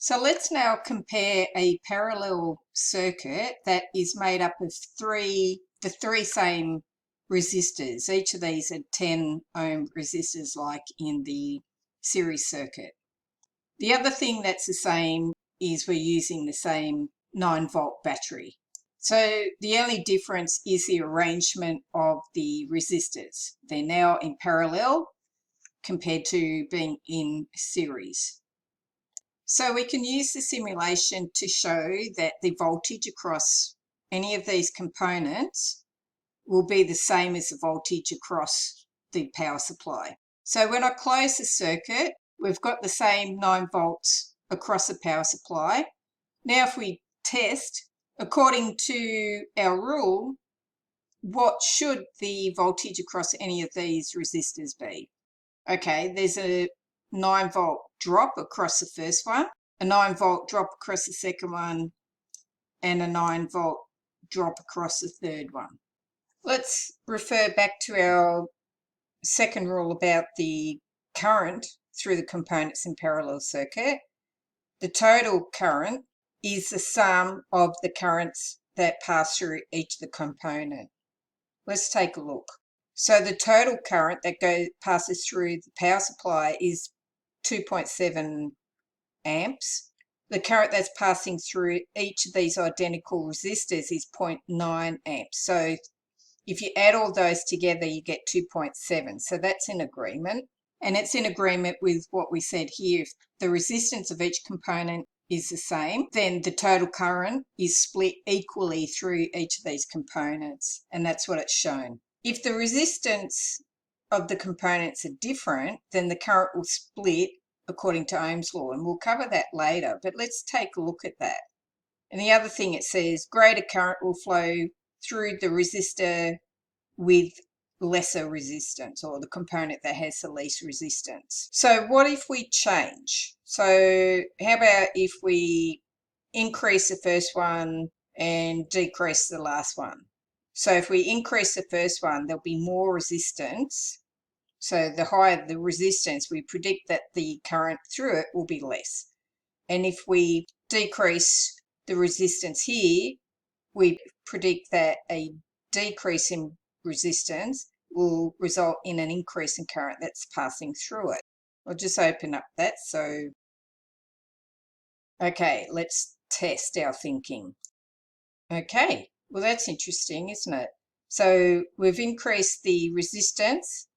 So let's now compare a parallel circuit that is made up of the three same resistors. Each of these are 10 ohm resistors like in the series circuit. The other thing that's the same is we're using the same 9-volt battery. So the only difference is the arrangement of the resistors. They're now in parallel compared to being in series. So we can use the simulation to show that the voltage across any of these components will be the same as the voltage across the power supply. So when I close the circuit, we've got the same 9 volts across the power supply. Now if we test, according to our rule, what should the voltage across any of these resistors be? Okay, there's a 9-volt drop across the first one, a 9-volt drop across the second one, and a 9-volt drop across the third one. Let's refer back to our second rule about the current through the components in parallel circuit. The total current is the sum of the currents that pass through each of the component. Let's take a look. So the total current that passes through the power supply is 2.7 amps. The current that's passing through each of these identical resistors is 0.9 amps. So if you add all those together, you get 2.7. So that's in agreement. And it's in agreement with what we said here. If the resistance of each component is the same, then the total current is split equally through each of these components. And that's what it's shown. If the resistance of the components are different, then the current will split according to Ohm's law, and we'll cover that later, but let's take a look at that. And the other thing it says, greater current will flow through the resistor with lesser resistance, or the component that has the least resistance. So what if we change? So how about if we increase the first one and decrease the last one? So if we increase the first one, there'll be more resistance. So the higher the resistance, we predict that the current through it will be less. And if we decrease the resistance here, we predict that a decrease in resistance will result in an increase in current that's passing through it. I'll just open up that. So, okay, let's test our thinking. Okay, well, that's interesting, isn't it? So we've increased the resistance.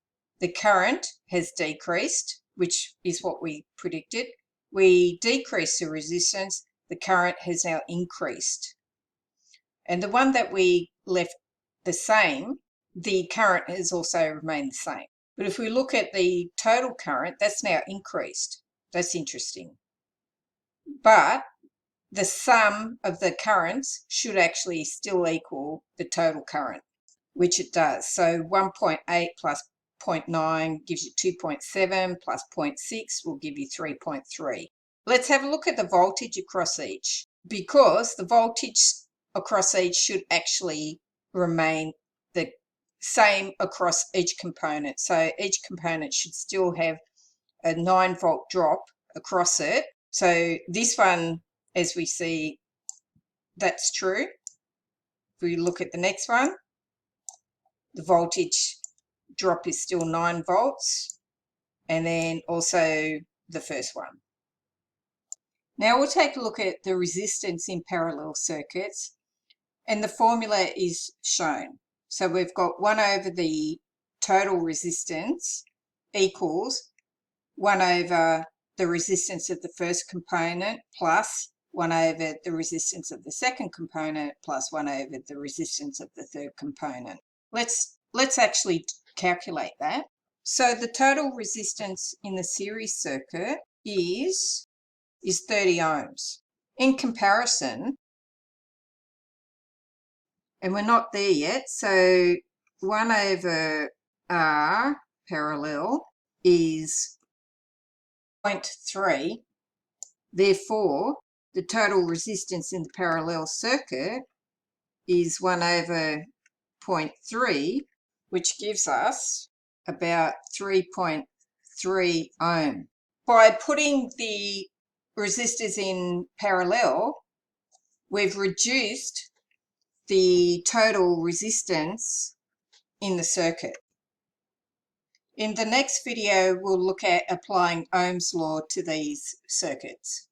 The current has decreased, which is what we predicted. We decreased the resistance. The current has now increased. And the one that we left the same, the current has also remained the same. But if we look at the total current, that's now increased. That's interesting. But the sum of the currents should actually still equal the total current, which it does. So 1.8 plus 0.9 gives you 2.7 plus 0.6 will give you 3.3. Let's have a look at the voltage across each, because the voltage across each should actually remain the same across each component. So each component should still have a 9-volt drop across it. So this one, as we see, that's true. If we look at the next one, the voltage drop is still 9 volts, and then also the first one. Now we'll take a look at the resistance in parallel circuits, and the formula is shown. So we've got 1 over the total resistance equals 1 over the resistance of the first component plus 1 over the resistance of the second component plus 1 over the resistance of the third component. Let's actually calculate that. So the total resistance in the series circuit is 30 ohms. In comparison, and we're not there yet, so 1 over R parallel is 0.3. Therefore, the total resistance in the parallel circuit is 1 over 0.3, which gives us about 3.3 ohm. By putting the resistors in parallel, we've reduced the total resistance in the circuit. In the next video, we'll look at applying Ohm's law to these circuits.